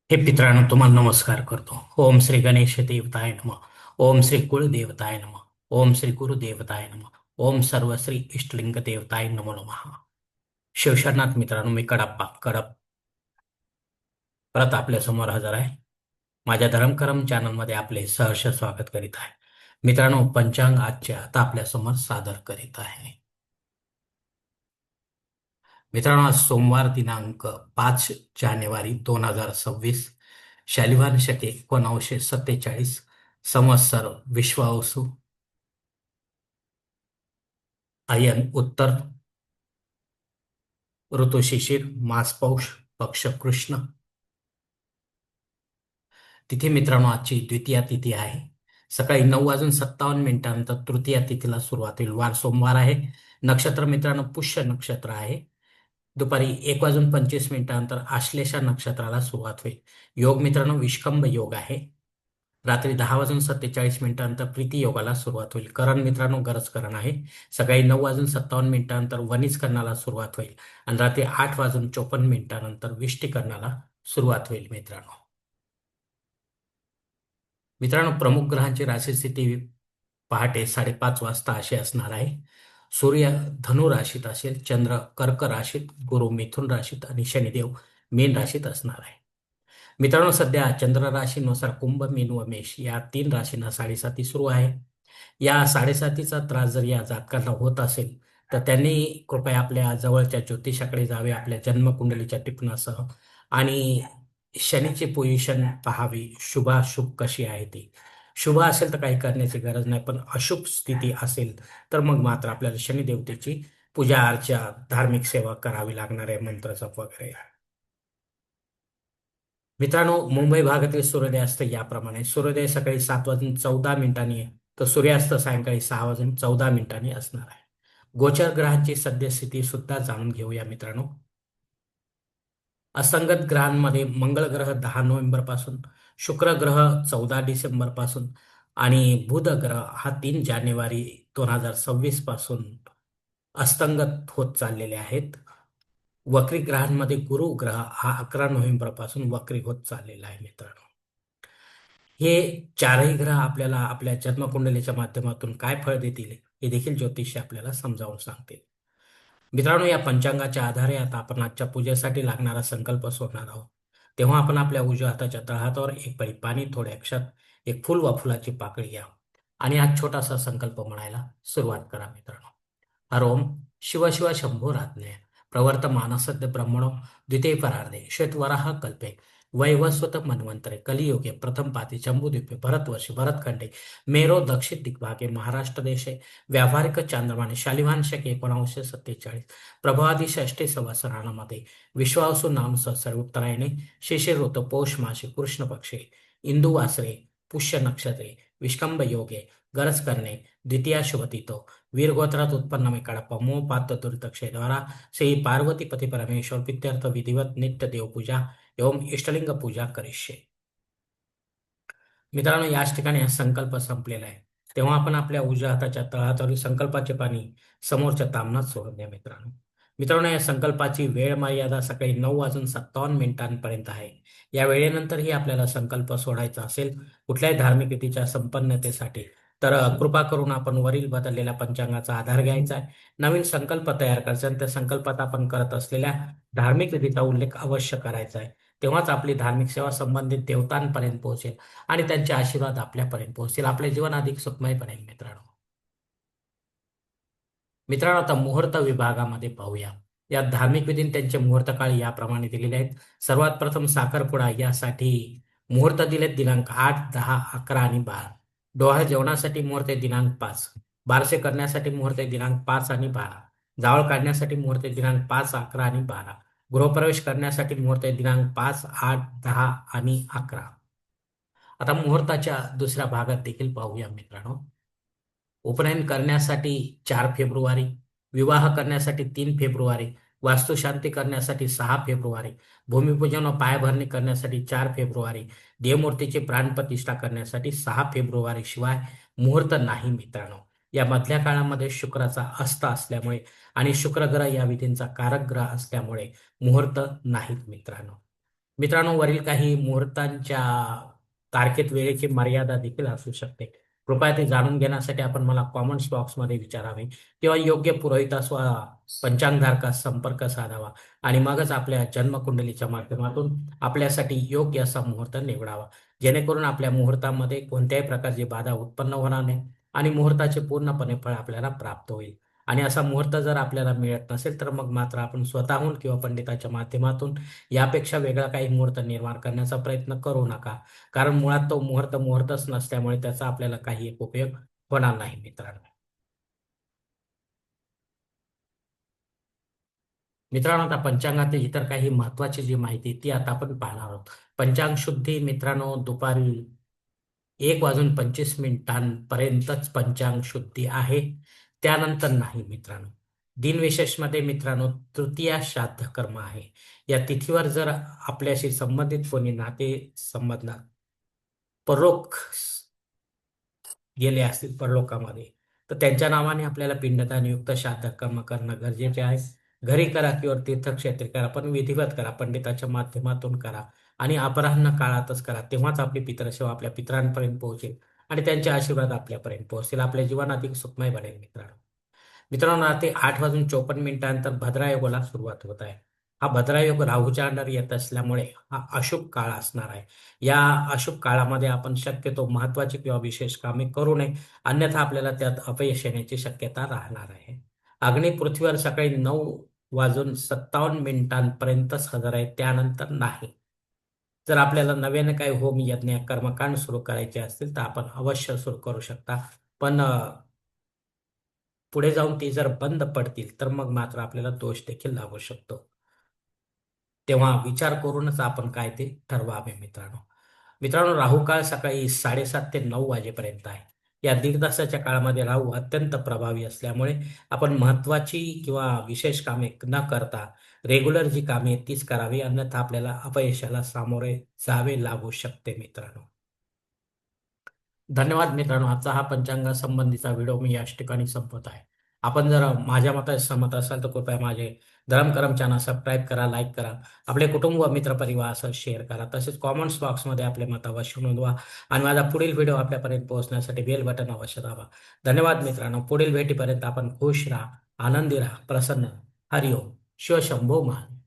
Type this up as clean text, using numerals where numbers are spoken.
हे मित्रांनो, तुम्हाला नमस्कार करतो. ओम श्री गणेश देवताय नमः. ओम श्री कुलदेवताय नमः. ओम श्री गुरुदेवताय नमः. ओम सर्व श्री इष्टलिंग देवताय नमो नमः. शिवशरणात मित्रांनो, मी कडप्पा कडप परत आपल्या समोर हजर आहे. माझ्या धर्मकरम चॅनलमध्ये आपले सहर्ष स्वागत करीत आहे. मित्रांनो, पंचांग आजचे आता आपल्या समोर सादर करीत आहे. मित्रांनो, आज सोमवार दिनांक 5 जानेवारी 2026, शालिवान शके 1947, संवत्सर विश्वावसु, अयन उत्तर, ऋतू शिशिर, मास पौष, पक्ष कृष्ण. तिथे मित्रांनो, आजची द्वितीया तिथी आहे. सकाळी 9:57 तृतीया तिथीला सुरुवात होईल. वार सोमवार आहे. नक्षत्र मित्रांनो पुष्य नक्षत्र आहे. दुपारी 1:25 आश्लेषा नक्षत्राला सुरुवात होईल. योग मित्रांनो विष्कंभ योग आहे. रात्री 10:47 प्रीती योगाला सुरुवात होईल. करण मित्रांनो गरज करण आहे. सकाळी 9:57 वनिज करणाला सुरुवात होईल आणि रात्री 8:54 विष्टी करणाला सुरुवात होईल. मित्रांनो, प्रमुख ग्रहांची राशीस्थिती पहाटे 5:30 वाजता अशी असणार आहे. सूर्य धनु राशीत असेल, चंद्र कर्क राशीत, गुरु मिथुन राशीत आणि शनिदेव मीन राशीत असणार आहे. मित्रांनो, सध्या चंद्र राशीनुसार कुंभ, मीन व मेष या 3 राशींना साडेसाती सुरू आहे. या साडेसातीचा त्रास जर या जातकांना होत असेल तर त्यांनी कृपया आपल्या जवळच्या ज्योतिषाकडे जावे, आपल्या जन्मकुंडलीच्या टिपणासह, आणि शनीची पोझिशन पहावी. शुभाशुभ कशी आहे ती. शुभ असेल तर काही करण्याची गरज नाही, पण अशुभ स्थिती असेल तर मग मात्र आपल्याला शनिदेवतेची पूजा अर्चा, धार्मिक सेवा करावी लागणार आहे, मंत्र जप वगैरे. मित्रांनो, मुंबई भागातील सूर्योदयास्त याप्रमाणे: सूर्योदय सकाळी 7:14 तर सूर्यास्त सायंकाळी 6:14 असणार आहे. गोचर ग्रहांची सद्यस्थिती सुद्धा जाणून घेऊया मित्रांनो. असंगत ग्रहांमध्ये मंगळ ग्रह 10 नोव्हेंबर पासून, शुक्र ग्रह 14 डिसेंबर पासून आणि बुध ग्रह हा 3 जानेवारी 2026 पासून अस्तंगत होत चाललेले आहेत. वक्री ग्रहांमध्ये गुरु ग्रह हा 11 नोव्हेंबर पासून वक्री होत चाललेला आहे मित्रांनो. हे चारही ग्रह आपल्याला आपल्या जन्मकुंडलीच्या माध्यमातून काय फळ देतील हे देखील ज्योतिषी आपल्याला समजावून सांगतील. मित्रांनो, या पंचांगाच्या आधारे आता आपण आजच्या पूजेसाठी लागणारा संकल्प सोडणार आहोत. तेव्हा आपण आपल्या उजव्या हाताच्या तळहातावर एक पळी पाणी, थोडे अक्षत, एक फुल वा फुलाची पाकळी घ्या आणि आज छोटासा संकल्प म्हणायला सुरुवात करा मित्रांनो. हरोम शिव शिव शंभोरात्ने प्रवर्तमानसद्य ब्रह्मणो द्वितीय परार्धे श्वेतवराह कल्पे वैवस्वत मन्वंतरे कलियुगे प्रथम पाती जम्बूद्वीपे भरतवर्षी भरतखंडे मेरो दक्षिण दिग्भागे महाराष्ट्र देशे व्यावहारिक चांद्रमाने शालिवान शके 1947 प्रभादी षष्ठी संवत्सरामध्ये विश्वावसु नाम संवत्सर उत्तरायणे शिशिर ऋतु पौष मासी कृष्ण पक्षे इंदू वासरे पुष्य नक्षत्रे विष्कंभ योगे गरज करणे द्वितीया शुभतिथो वीरगोत्रात उत्पन्न में कड़प्पा मोह पात्र दुर्दक्षे द्वारा श्री पार्वती पति परमेश्वर प्रीत्यर्थ विधिवत नित्य देव पूजा एवं इष्टलिंग पूजा करिष्ये. मित्रांनो, याच ठिकाणी हा संकल्प संपलेला आहे. तेव्हा आपण आपल्या उजव्या हाताच्या तळहातावरील संकल्पाचे पाणी समोरच्या तामनात सोडून द्या मित्रांनो. मित्रांनो, या संकल्पाची वेळ मर्यादा सकाळी 9:57 आहे. या वेळेनंतरही आपल्याला संकल्प सोडायचा असेल कुठल्याही धार्मिक विधीच्या संपन्नतेसाठी तर कृपा करून आपण वरील बदललेल्या पंचांगाचा आधार घ्यायचा आहे. नवीन संकल्प तयार करायचा आणि त्या संकल्पात आपण करत असलेल्या धार्मिक विधीचा उल्लेख अवश्य करायचा आहे. तेव्हाच आपली धार्मिक सेवा संबंधित देवतांपर्यंत पोहोचेल आणि त्यांचे आशीर्वाद आपल्यापर्यंत पोहोचतील. आपले जीवन अधिक सुखमय बनेल मित्रांनो. मित्रांनो, आता मुहूर्त विभागामध्ये पाहूया. या धार्मिक विधीने त्यांचे मुहूर्त काळ याप्रमाणे दिलेले आहेत. सर्वात प्रथम साखरपुडा यासाठी मुहूर्त दिलेत दिनांक 8, 10, 11 आणि 12. डोहाळ जेवणासाठी मुहूर्त आहे दिनांक 5. बारसे करण्यासाठी मुहूर्त आहे दिनांक 5 आणि 12. जावळ काढण्यासाठी मुहूर्त आहे दिनांक 5, 11 आणि 12. गृहप्रवेश करण्यासाठी मुहूर्त आहे दिनांक 5, 8, 10 आणि 11. आता मुहूर्ताच्या दुसऱ्या भागात देखील पाहूया मित्रांनो. उपनयन करण्यासाठी 4 फेब्रुवारी, विवाह करण्यासाठी 3 फेब्रुवारी, वास्तुशांती करण्यासाठी 6 फेब्रुवारी, भूमिपूजन व पायाभरणी करण्यासाठी 4 फेब्रुवारी, देवमूर्तीची प्राणप्रतिष्ठा करण्यासाठी 6 फेब्रुवारी शिवाय मुहूर्त नाही मित्रांनो. या मधल्या काळामध्ये शुक्राचा अस्त असल्यामुळे आणि शुक्र ग्रह या विधींचा कारक ग्रह असल्यामुळे मुहूर्त नाहीत मित्रांनो. मित्रांनो, वरील काही मुहूर्तांच्या तारखेत वेळेची मर्यादा देखील असू शकते. कृपया ते जाणून घेण्यासाठी आपण मला कॉमेंट्स बॉक्समध्ये विचारावे किंवा योग्य पुरोहितास वा पंचांगधारकास संपर्क साधावा आणि मगच आपल्या जन्मकुंडलीच्या माध्यमातून आपल्यासाठी योग्य असा मुहूर्त निवडावा. जेणेकरून आपल्या मुहूर्तामध्ये कोणत्याही प्रकारची बाधा उत्पन्न होणार नाही आणि मुहूर्ताचे पूर्णपणे फळ आपल्याला प्राप्त होईल. आणि असा मुहूर्त जर आपल्याला मिळत नसेल, तर मग मात्र आपण स्वतःहून किंवा पंडिताच्या माध्यमातून यापेक्षा वेगळा काही मुहूर्त निर्माण करण्याचा प्रयत्न करू नका. कारण मुळात तो मुहूर्त मुहूर्तच नसल्यामुळे त्याचा आपल्याला काही एक उपयोग होणार नाही मित्रांनो. मित्रांनो, आता पंचांगातील इतर काही महत्त्वाची जी माहिती ती आता आपण पाहणार आहोत. पंचांग शुद्धी मित्रांनो दुपारी 1:25 पंचांग शुद्धी आहे. त्यानंतर नाही मित्रांनो. दिनविशेषमध्ये मित्रांनो तृतीया श्राद्ध कर्म आहे. या तिथीवर जर आपल्याशी संबंधित कोणी नाते संबंधात परोक्ष गेले असतील परलोकामध्ये, तर त्यांच्या नावाने आपल्याला पिंडदान युक्त श्राद्ध कर्म करणं गरजेचे आहे. घरी करा किंवा तीर्थक्षेत्री करा, पण विधिवत करा, पंडिताच्या माध्यमातून करा आणि अपराह्न काळातच करा. तेव्हाच आपली पितृसेवा आपल्या पितरांपर्यंत पोहोचेल आणि त्यांचे आशीर्वाद आपल्यापर्यंत पोहोचतील. आपले जीवन अधिक सुखमय बनेल मित्रांनो. मित्रांनो, रात्री 8:24 भद्रायोगाला सुरुवात होत आहे. हा भद्रायोग राहूच्या अंडर येत असल्यामुळे हा अशुभ काळ असणार आहे. या अशुभ काळामध्ये आपण शक्यतो महत्वाची किंवा विशेष कामे करू नये, अन्यथा आपल्याला त्यात अपयश येण्याची शक्यता राहणार आहे. अग्नी पृथ्वीवर सकाळी 9:57 हजर आहे, त्यानंतर नाही. जर आपल्याला नव्याने काही होम यज्ञ कर्मकांड सुरू करायचे असतील तर आपण अवश्य सुरू करू शकता. पण पुढे जाऊन ती जर बंद पडतील तर मग मात्र आपल्याला दोष देखील लागू शकतो. तेव्हा विचार करूनच आपण काय ते ठरवावे मित्रांनो. मित्रांनो, राहू काळ सकाळी 7:30 ते 9 वाजेपर्यंत आहे. या दीड तासाच्या काळामध्ये राहू अत्यंत प्रभावी असल्यामुळे आपण महत्वाची किंवा विशेष कामे न करता रेग्युलर जी कामे आहेत तीच करावी, अन्यथा आपल्याला अपयशाला सामोरे जावे लागू शकते मित्रांनो. धन्यवाद मित्रांनो. आजचा हा पंचांगा संबंधीचा व्हिडिओ मी याच ठिकाणी संपवत आहे. आपण जर माझ्या मताशी सहमत असाल तर कृपया माझे धरम करम चॅनल सबस्क्राईब करा, लाईक करा, आपले कुटुंब व मित्रपरिवार असं शेअर करा. तसेच कॉमेंट्स बॉक्समध्ये आपले मत अवश्य नोंदवा आणि माझा पुढील व्हिडिओ आपल्यापर्यंत पोहोचण्यासाठी बेल बटन अवश्य दाबा. धन्यवाद मित्रांनो. पुढील भेटीपर्यंत आपण खुश राहा, आनंदी राहा, प्रसन्न. हरिओम. शिवशंभो महाराज.